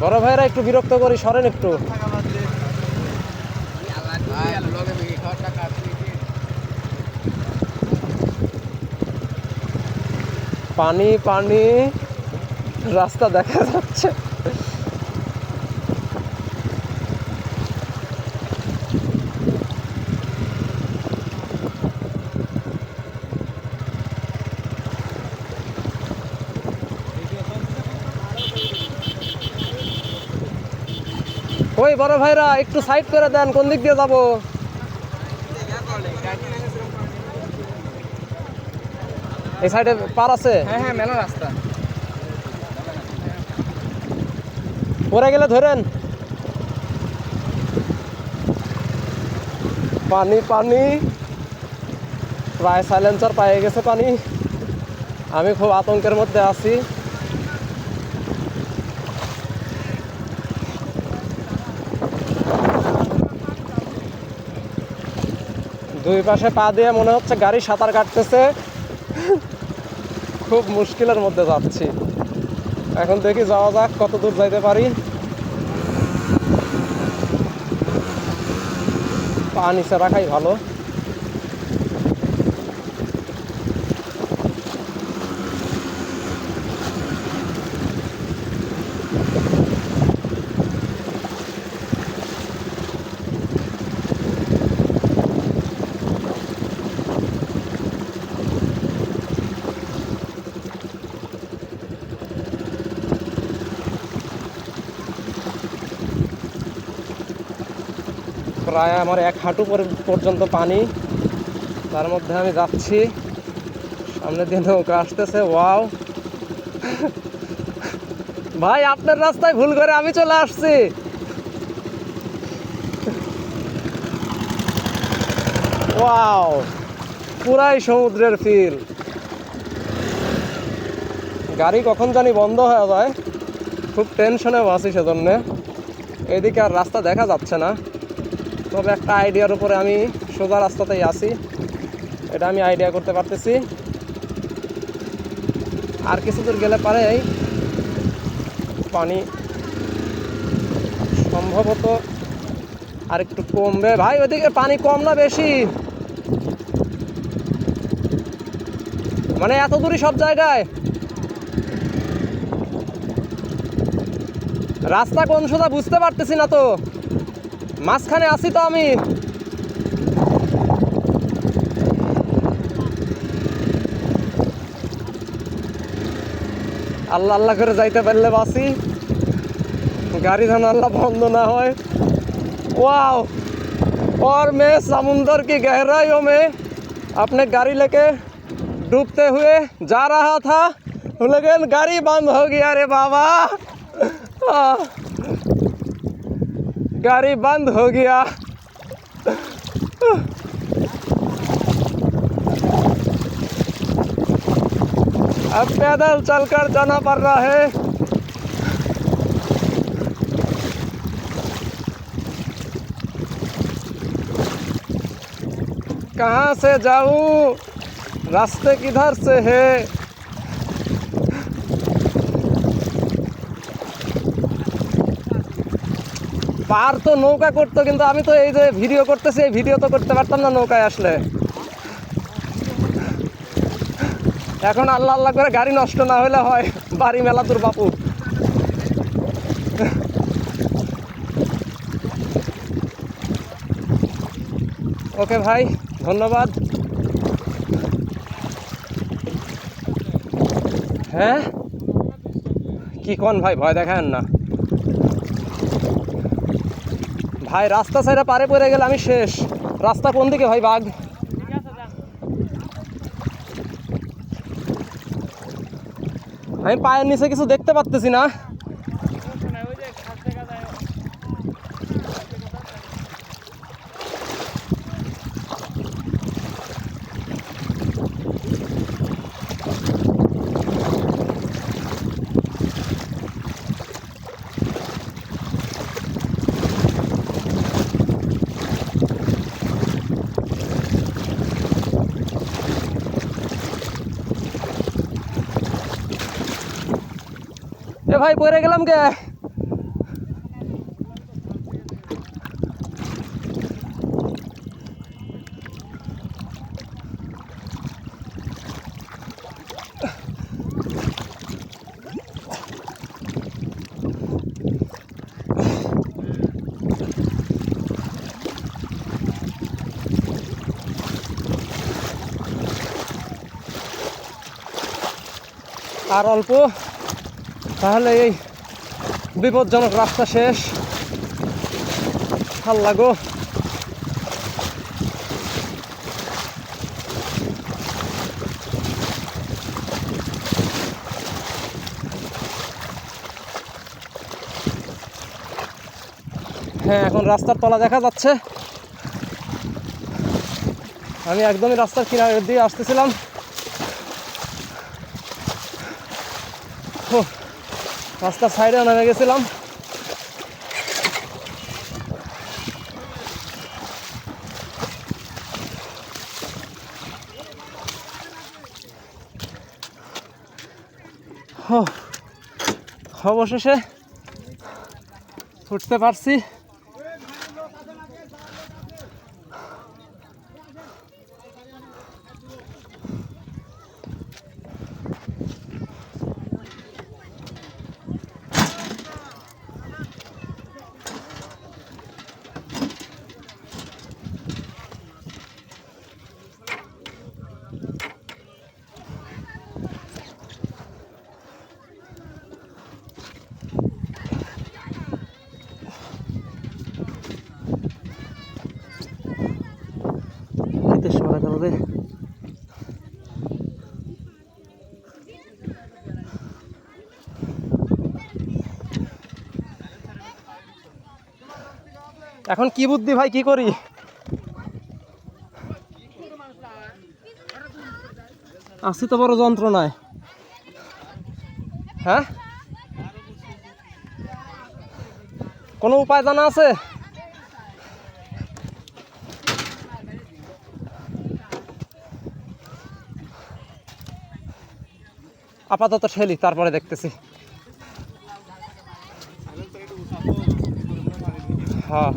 বড় ভাইরা একটু বিরক্ত করি, সরেন একটু। পানি পানি, রাস্তা দেখা যাচ্ছে। ওই বড় ভাইরা একটু সাইড করে দেন, কোন দিক দিয়ে যাব? এই সাইডে পার আছে? হ্যাঁ হ্যাঁ, মেলা রাস্তা। পরে গেলে ধরেন। পানি পানি, প্রায় সাইলেন্সার পায়ে গেছে পানি। আমি খুব আতঙ্কের মধ্যে আছি। দুই পাশে পা দিয়ে মনে হচ্ছে গাড়ি সাঁতার কাটতেছে। খুব মুশকিলের মধ্যে যাচ্ছি। এখন দেখি যাওয়া যাক, কত দূর যাইতে পারি। পা নিচে রাখাই ভালো। প্রায় আমার এক হাঁটু পর্যন্ত পানি, তার মধ্যে আমি যাচ্ছি। সামনে দিয়ে নৌকা আসতেছে। ওয়াও ভাই, আপনার রাস্তায় ভুল করে আমি চলে আসছি। ওয়াও, পুরাই সমুদ্রের ফিল। গাড়ি কখন জানি বন্ধ হয়ে যায়, খুব টেনশনে আছি সেজন্য। এদিকে আর রাস্তা দেখা যাচ্ছে না, তবে একটা আইডিয়ার উপরে আমি সোজা রাস্তাতেই আছি, এটা আমি আইডিয়া করতে পারতেছি। আর কিছু দূর গেলে পারে পানি সম্ভবত আর একটু কমবে। ভাই ওদিকে পানি কম না বেশি? মানে এত দূরই সব জায়গায়? রাস্তা কোন সোজা বুঝতে পারতেছি না তো, মাঝখানে আছি তো আমি। আল্লাহ আল্লাহ করে যাইতে পারলে বাসি, गाड़ी যেন আল্লাহ বন্ধ না হয়। वाओ, और मैं समुंदर की गहराइयों में अपने गाड़ी लेके डूबते हुए जा रहा था, लेकिन गाड़ी बंद हो गया रे बाबा। गाड़ी बंद हो गया। अब पैदल चलकर जाना पड़ रहा है। कहाँ से जाऊँ, रास्ते किधर से है? পার তো নৌকা করতো, কিন্তু আমি তো এই যে ভিডিও করতেছি, এই ভিডিও তো করতে পারতাম না নৌকায় আসলে। এখন আল্লাহ আল্লাহ করে গাড়ি নষ্ট না হলে হয়, বাড়ি মেলা তোর বাপু। ওকে ভাই, ধন্যবাদ। হ্যাঁ কি কোন ভাই, ভয় দেখান না ভাই। রাস্তা সাইডে পারে পড়ে গেলে আমি শেষ। রাস্তা কোন দিকে ভাই? বাঘ আমি পায়ের নিচে কিছু দেখতে পাচ্তেছি না। এ ভাই পড়ে গেলাম কে? আর অল্প, তাহলে এই বিপজ্জনক রাস্তা শেষ। ভাল লাগো। হ্যাঁ, এখন রাস্তার তলা দেখা যাচ্ছে। আমি একদমই রাস্তার কিনারে দিয়ে আসতেছিলাম। রাস্তার সাইডে নেমে গেছিলাম। অবশেষে উঠতে পারছি। এখন কি বুদ্ধি ভাই, কি করি? আসি তো বড় যন্ত্রণায়। হ্যাঁ, কোনো উপায় জানা আছে? আপাতত ঠেলি, তারপরে দেখতেছি। হ্যাঁ।